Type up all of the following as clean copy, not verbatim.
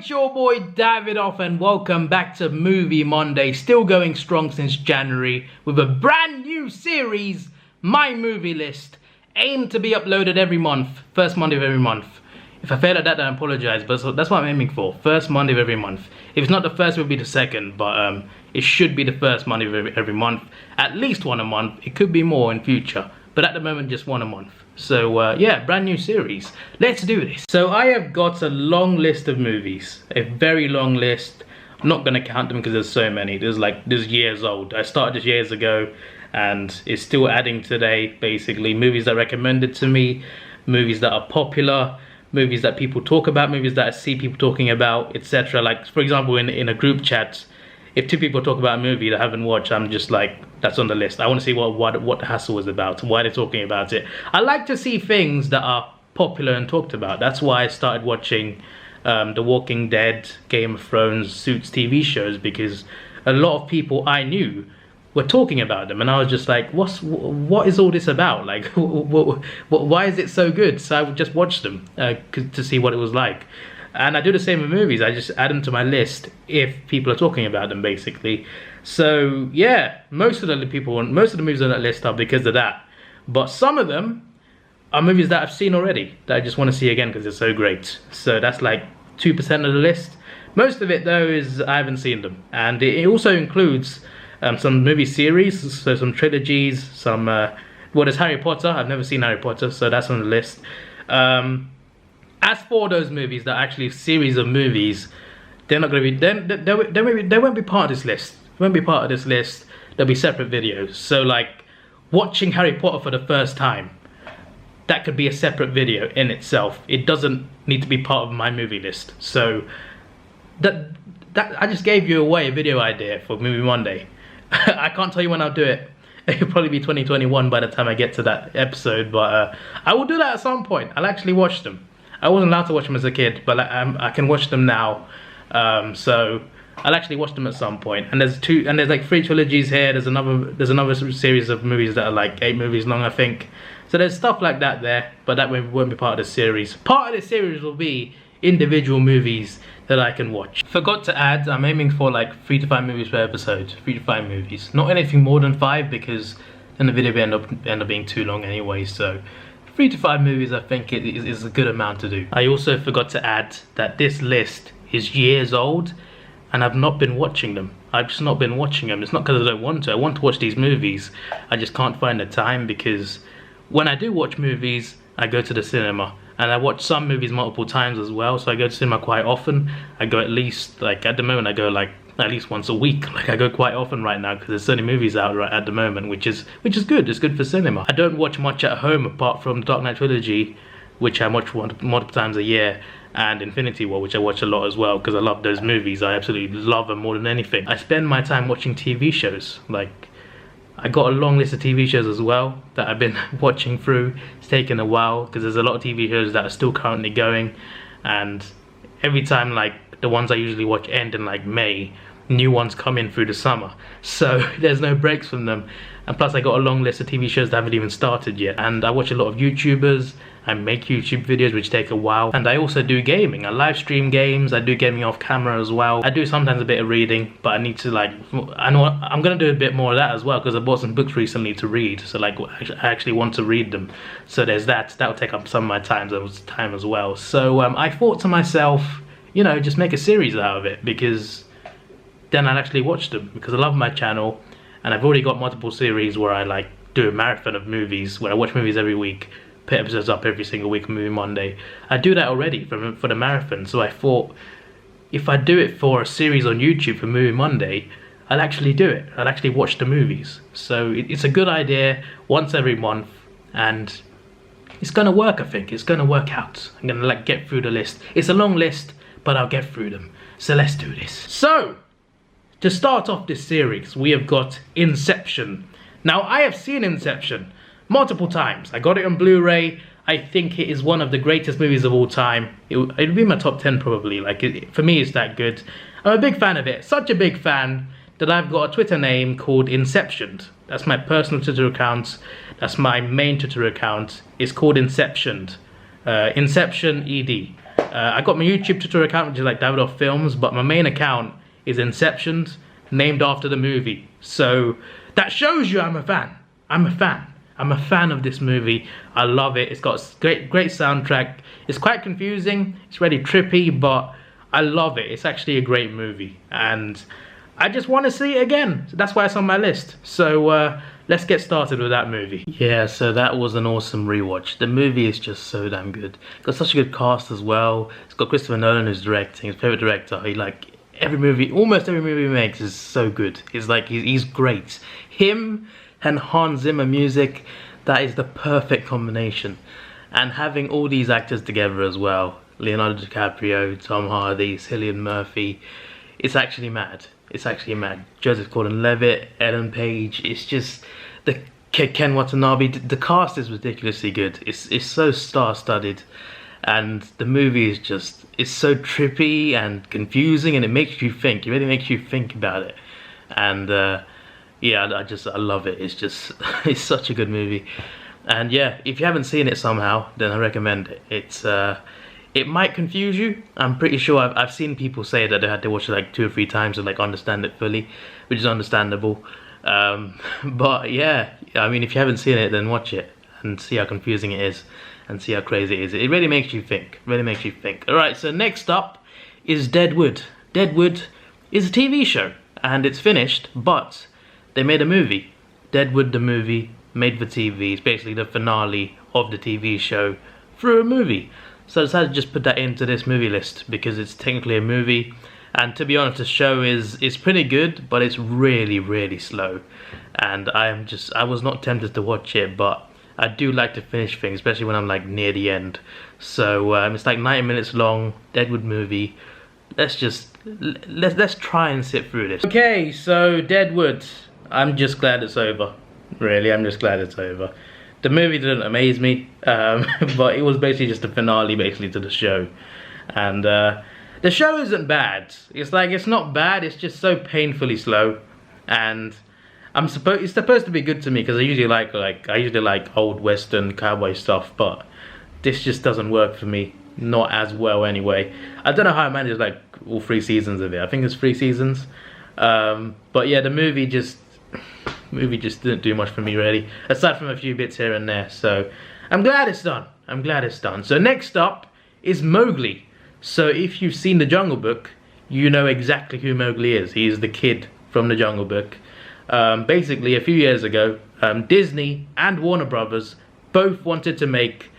it's your boy Davidoff and welcome back to Movie Monday. Still going strong since January with a brand new series, My Movie List, aimed to be uploaded every month, first Monday of every month. If I fail at that, then I apologize, but that's what I'm aiming for, first Monday of every month. If it's not the first, it will be the second, but it should be the first Monday of every month. At least one a month. It could be more in future, but at the moment just one a month. So yeah, brand new series. Let's do this. So I have got a long list of movies, a very long list. I'm not gonna count them because there's so many. There's years old. I started this years ago and it's still adding today, basically. Movies that are recommended to me, movies that are popular, movies that people talk about, movies that I see people talking about, etc. Like, for example, in a group chat, if two people talk about a movie that I haven't watched, I'm just like, that's on the list. I want to see what the hassle is about, why they're talking about it. I like to see things that are popular and talked about. That's why I started watching The Walking Dead, Game of Thrones, Suits TV shows, because a lot of people I knew were talking about them, and I was just like, what is all this about? Like, why is it so good? So I would just watch them to see what it was like. And I do the same with movies. I just add them to my list if people are talking about them, basically. So yeah, most of the movies on that list are because of that. But some of them are movies that I've seen already that I just want to see again because they're so great. So that's like 2% of the list. Most of it though is I haven't seen them, and it also includes some movie series, so some trilogies, some there's Harry Potter. I've never seen Harry Potter, so that's on the list. As for those movies that are actually a series of movies, they're not going to be. They won't be part of this list. Won't be part of this list. There'll be separate videos. So like watching Harry Potter for the first time, that could be a separate video in itself. It doesn't need to be part of my movie list. So that I just gave you away a video idea for Movie Monday. I can't tell you when I'll do it. It'll probably be 2021 by the time I get to that episode, but I will do that at some point. I'll actually watch them. I wasn't allowed to watch them as a kid, but I can watch them now. So I'll actually watch them at some point. And there's like 3 trilogies here. There's another series of movies that are like 8 movies long, I think. So there's stuff like that there, but that won't be part of the series. Part of the series will be individual movies that I can watch. Forgot to add, I'm aiming for like 3 to 5 movies per episode. 3 to 5 movies. Not anything more than 5 because then the video will end up being too long anyway. So 3 to 5 movies I think is a good amount to do. I also forgot to add that this list is years old and I've not been watching them. I've just not been watching them. It's not because I don't want to. I want to watch these movies. I just can't find the time because when I do watch movies, I go to the cinema. And I watch some movies multiple times as well, so I go to cinema quite often. I go at least, like at the moment, I go like at least once a week. Like I go quite often right now because there's so many movies out right at the moment, which is good. It's good for cinema. I don't watch much at home apart from the Dark Knight trilogy, which I watch multiple times a year, and Infinity War, which I watch a lot as well because I love those movies. I absolutely love them more than anything. I spend my time watching TV shows. Like I got a long list of TV shows as well that I've been watching through. It's taken a while because there's a lot of TV shows that are still currently going, and every time like the ones I usually watch end in like May, new ones come in through the summer, so there's no breaks from them. And plus I got a long list of TV shows that haven't even started yet, and I watch a lot of YouTubers. I make YouTube videos which take a while, and I also do gaming. I live stream games. I do gaming off camera as well. I do sometimes a bit of reading, but I need to like, I know I'm gonna do a bit more of that as well because I bought some books recently to read, so like I actually want to read them. So there's that'll take up some of my time as well. So I thought to myself, you know, just make a series out of it because then I'll actually watch them because I love my channel, and I've already got multiple series where I like do a marathon of movies where I watch movies every week. Put episodes up every single week on Movie Monday. I do that already for the marathon, so I thought if I do it for a series on YouTube for Movie Monday, I'll actually do it. I'll actually watch the movies. So it's a good idea once every month, and it's gonna work. I think it's gonna work out. I'm gonna like get through the list. It's a long list, but I'll get through them. So let's do this. So to start off this series, we have got Inception. Now I have seen Inception multiple times. I got it on Blu-ray. I think it is one of the greatest movies of all time. It'd be my top 10 probably. Like for me, it's that good. I'm a big fan of it. Such a big fan that I've got a Twitter name called Inception. That's my personal Twitter account. That's my main Twitter account. It's called Inception. Inception ED. I got my YouTube tutorial account, which is like Davidoff Films, but my main account is Inception's, named after the movie. So that shows you I'm a fan. I'm a fan. I'm a fan of this movie. I love it. It's got great soundtrack. It's quite confusing. It's really trippy, but I love it. It's actually a great movie, and I just want to see it again. So that's why it's on my list. So let's get started with that movie. Yeah, so that was an awesome rewatch. The movie is just so damn good. It's got such a good cast as well. It's got Christopher Nolan who's directing, his favorite director. He like every movie, almost every movie he makes is so good. It's like he's great. Him and Hans Zimmer music, that is the perfect combination. And having all these actors together as well, Leonardo DiCaprio, Tom Hardy, Cillian Murphy, it's actually mad. It's actually mad. Joseph Gordon-Levitt, Ellen Page, it's just the Ken Watanabe. The cast is ridiculously good. It's so star-studded, and the movie is just, it's so trippy and confusing, and it makes you think. It really makes you think about it. And yeah, I love it. It's just it's such a good movie. And yeah, if you haven't seen it somehow, then I recommend it. It might confuse you. I'm pretty sure I've seen people say that they had to watch it like 2 or 3 times to like understand it fully, which is understandable. But yeah, I mean, if you haven't seen it, then watch it and see how confusing it is and see how crazy it is. It really makes you think. Really makes you think. All right, so next up is Deadwood. Deadwood is a TV show, and it's finished, but they made a movie. Deadwood the movie, made for TV. It's basically the finale of the TV show through a movie. So I decided to just put that into this movie list because it's technically a movie, and to be honest, the show is pretty good, but it's really slow. And I was not tempted to watch it, but I do like to finish things, especially when I'm like near the end. So it's like 90 minutes long, Deadwood movie. Let's try and sit through this. Okay, so Deadwood. I'm just glad it's over. Really, I'm just glad it's over. The movie didn't amaze me, but it was basically just a finale basically to the show. And the show isn't bad. It's not bad, it's just so painfully slow. And it's supposed to be good to me because I usually like old western cowboy stuff, but this just doesn't work for me. Not as well anyway. I don't know how I managed like all 3 seasons of it. I think it's 3 seasons. But yeah, the movie just didn't do much for me really, aside from a few bits here and there. So I'm glad it's done. I'm glad it's done. So next up is Mowgli. So if you've seen The Jungle Book, you know exactly who Mowgli is. He's the kid from The Jungle Book. Basically a few years ago, Disney and Warner Brothers both wanted to make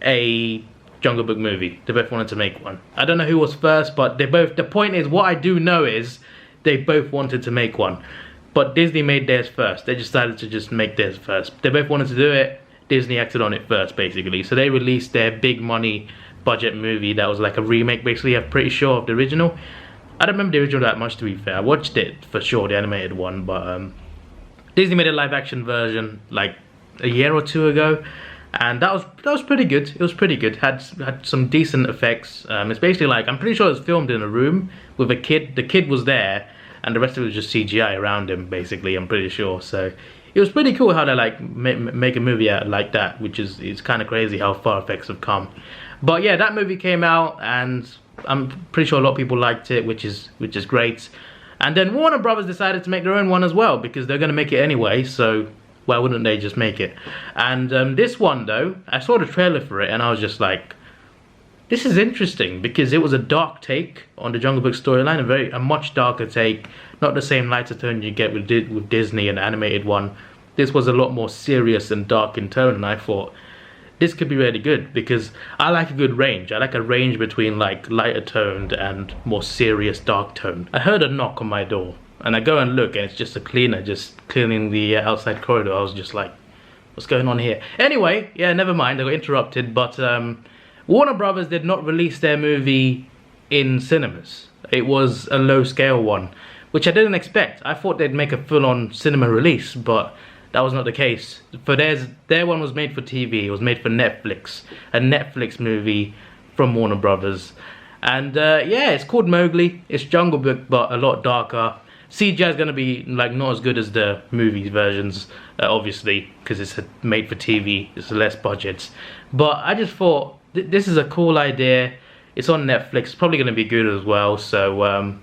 a Jungle Book movie. They both wanted to make one. I don't know who was first, but the point is, what I do know is they both wanted to make one. But Disney made theirs first. They decided to just make theirs first. They both wanted to do it. Disney acted on it first, basically. So they released their big money budget movie that was like a remake, basically, I'm pretty sure, of the original. I don't remember the original that much, to be fair. I watched it for sure, the animated one, but Disney made a live action version like a year or 2 ago. And that was pretty good. It was pretty good. Had some decent effects. It's basically like, I'm pretty sure it was filmed in a room with a kid. The kid was there, and the rest of it was just CGI around him, basically, I'm pretty sure. So it was pretty cool how they like make a movie out like that, which is it's kind of crazy how far effects have come. But yeah, that movie came out, and I'm pretty sure a lot of people liked it, which is great. And then Warner Brothers decided to make their own one as well, because they're going to make it anyway, so why wouldn't they just make it? And this one though, I saw the trailer for it, and I was just like, this is interesting, because it was a dark take on the Jungle Book storyline, a much darker take, not the same lighter tone you get with Disney and the animated one. This was a lot more serious and dark in tone, and I thought, this could be really good, because I like a good range. I like a range between like lighter toned and more serious dark tone. I heard a knock on my door, and I go and look, and it's just a cleaner just cleaning the outside corridor. I was just like, what's going on here? Anyway, yeah, never mind, I got interrupted, but Warner Brothers did not release their movie in cinemas. It was a low-scale one, which I didn't expect. I thought they'd make a full-on cinema release, but that was not the case. For their one was made for TV. It was made for Netflix, a Netflix movie from Warner Brothers. And yeah, it's called Mowgli. It's Jungle Book, but a lot darker. CGI is going to be like not as good as the movie versions, obviously, because it's made for TV. It's less budgets. But I just thought, this is a cool idea. It's on Netflix. It's probably going to be good as well. So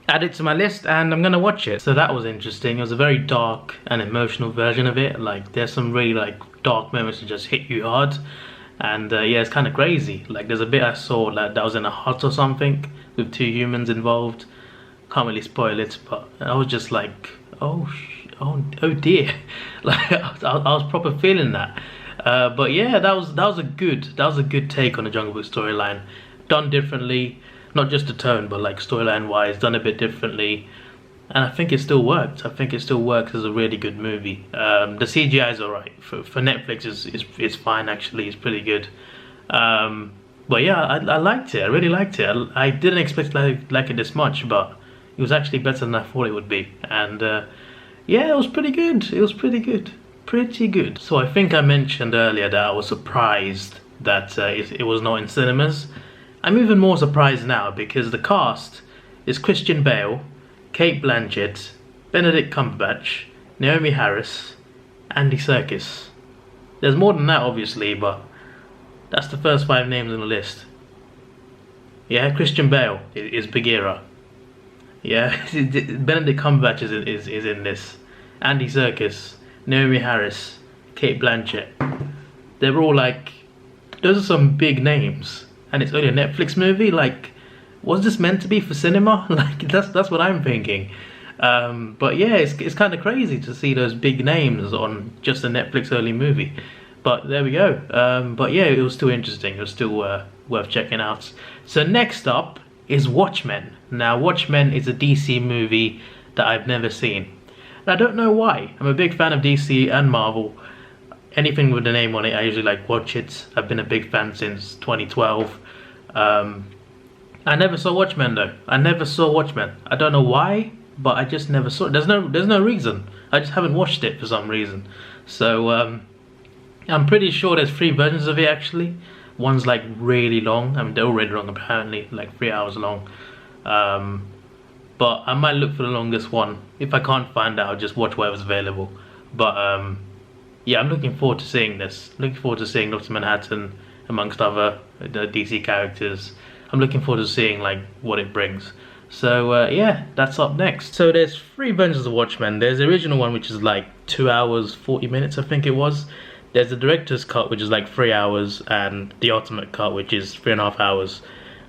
add it to my list and I'm going to watch it. So that was interesting. It was a very dark and emotional version of it. Like there's some really like dark moments that just hit you hard. And yeah, it's kind of crazy. Like there's a bit I saw that was in a hut or something with 2 humans involved. Can't really spoil it, but I was just like, oh dear. Like I was proper feeling that. But yeah, that was a good take on the Jungle Book storyline, done differently, not just the tone, but like storyline wise, done a bit differently, and I think it still worked. I think it still works as a really good movie. The CGI is alright for Netflix. It's fine actually. It's pretty good. But yeah, I liked it. I really liked it. I didn't expect to like it this much, but it was actually better than I thought it would be. And yeah, it was pretty good. It was pretty good. Pretty good. So I think I mentioned earlier that I was surprised that it was not in cinemas. I'm even more surprised now because the cast is Christian Bale, Kate Blanchett, Benedict Cumberbatch, Naomi Harris, Andy Serkis. There's more than that obviously, but that's the first 5 names on the list. Yeah, Christian Bale is Bagheera. Yeah, Benedict Cumberbatch is in this. Andy Serkis, Naomi Harris, Kate Blanchett. They're all like, those are some big names, and it's only a Netflix movie. Like, was this meant to be for cinema? Like, that's what I'm thinking. But yeah, it's kind of crazy to see those big names on just a Netflix only movie. But there we go. But yeah, it was still interesting. It was still worth checking out. So next up is Watchmen. Now, Watchmen is a DC movie that I've never seen. And I don't know why. I'm a big fan of DC and Marvel. Anything with the name on it, I usually like watch it. I've been a big fan since 2012. I never saw Watchmen though. I never saw Watchmen. I don't know why, but I just never saw it. There's no reason. I just haven't watched it for some reason. So I'm pretty sure there's 3 versions of it actually. One's like really long. I mean, they're all really long apparently, like 3 hours long. But I might look for the longest one. If I can't find it, I'll just watch whatever's available. But yeah, I'm looking forward to seeing this. Looking forward to seeing Dr. Manhattan amongst other DC characters. I'm looking forward to seeing like what it brings. So yeah, that's up next. So there's 3 versions of Watchmen. There's the original one, which is like 2 hours 40 minutes, I think it was. There's the director's cut, which is like 3 hours, and the ultimate cut, which is 3.5 hours.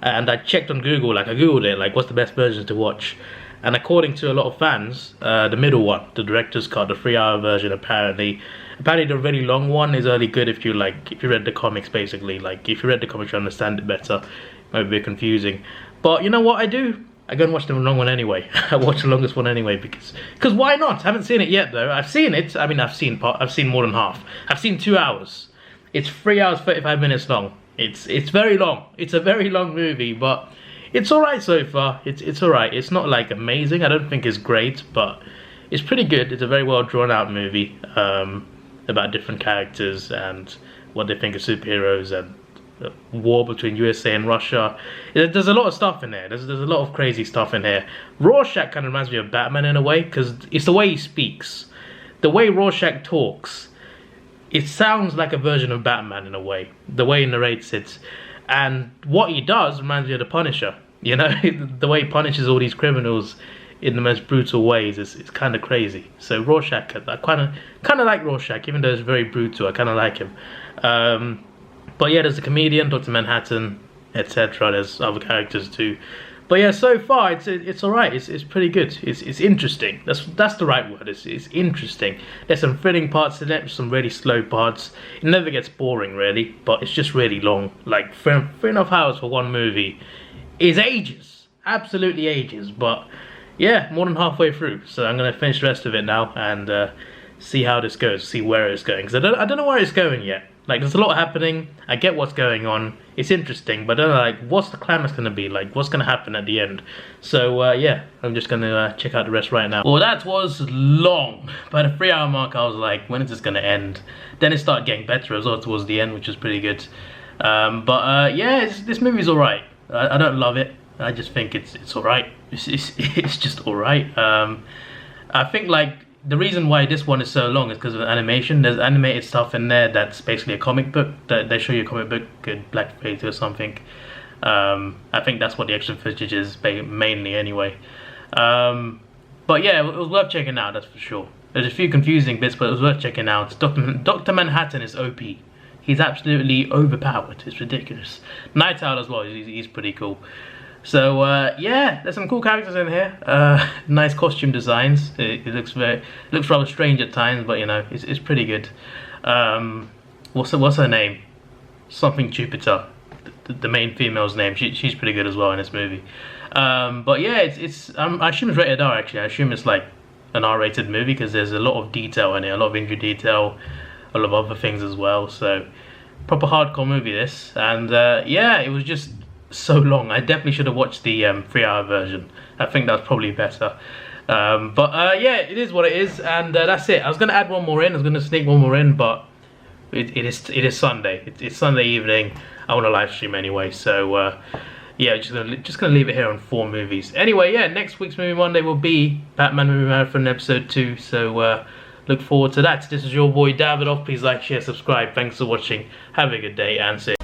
And I checked on Google, like I googled it, like what's the best version to watch. And according to a lot of fans, the middle one, the director's cut, the 3-hour version, apparently the really long one is only good if you read the comics basically. Like if you read the comics, you understand it better. It might be a bit confusing. But you know what I do? I go and watch the long one anyway. I watch the longest one anyway because why not? I haven't seen it yet though. I've seen it. I mean, I've seen more than half. I've seen 2 hours. It's 3 hours 35 minutes long. It's very long. It's a very long movie, but it's alright so far. It's alright. It's not like amazing. I don't think it's great, but it's pretty good. It's a very well drawn out movie about different characters and what they think of superheroes and war between USA and Russia. There's a lot of stuff in there. There's a lot of crazy stuff in here. Rorschach kind of reminds me of Batman in a way because it's the way he speaks, the way Rorschach talks. It sounds like a version of Batman in a way, the way he narrates it, and what he does reminds me of the Punisher. You know, the way he punishes all these criminals in the most brutal ways is kind of crazy. So Rorschach, I kind of like Rorschach, even though it's very brutal. I kind of like him. But yeah, there's a comedian, Dr. Manhattan, etc. There's other characters too. But yeah, so far it's alright. It's pretty good. It's interesting. That's the right word. It's interesting. There's some thrilling parts in it, some really slow parts. It never gets boring really, but it's just really long. Like 3.5 hours for one movie is ages, absolutely ages. But yeah, more than halfway through. So I'm gonna finish the rest of it now and see how this goes, see where it's going. Because I don't know where it's going yet. Like, there's a lot happening. I get what's going on. It's interesting, but I don't know, like, what's the climax going to be? Like, what's going to happen at the end? So, yeah, I'm just going to check out the rest right now. Well, that was long. By the 3-hour mark, I was like, when is this going to end? Then it started getting better as well towards the end, which was pretty good. Yeah, this movie's alright. I don't love it. I just think it's alright. It's just alright. I think, like, the reason why this one is so long is because of the animation. There's animated stuff in there that's basically a comic book. They show you a comic book, Black Fate or something. I think that's what the extra footage is mainly anyway. But yeah, it was worth checking out, that's for sure. There's a few confusing bits, but it was worth checking out. Dr. Manhattan is OP. He's absolutely overpowered. It's ridiculous. Night Owl as well, he's pretty cool. So yeah, there's some cool characters in here. Nice costume designs. It looks rather strange at times, but you know, it's pretty good. What's her name? Something Jupiter. The main female's name. She's pretty good as well in this movie. But yeah, I assume it's rated R actually. I assume it's like an R-rated movie because there's a lot of detail in it, a lot of injury detail, a lot of other things as well. So proper hardcore movie this, and yeah, it was just so long. I definitely should have watched the 3-hour version. I think that's probably better. But yeah, it is what it is, and that's it. I was gonna add one more in. I was gonna sneak one more in, but it is Sunday. It's Sunday evening. I want to live stream anyway, so yeah, just gonna leave it here on 4 movies. Anyway, yeah, next week's Movie Monday will be Batman Movie Marathon episode 2. So look forward to that. This is your boy Davidoff. Please like, share, subscribe. Thanks for watching. Have a good day, and see you.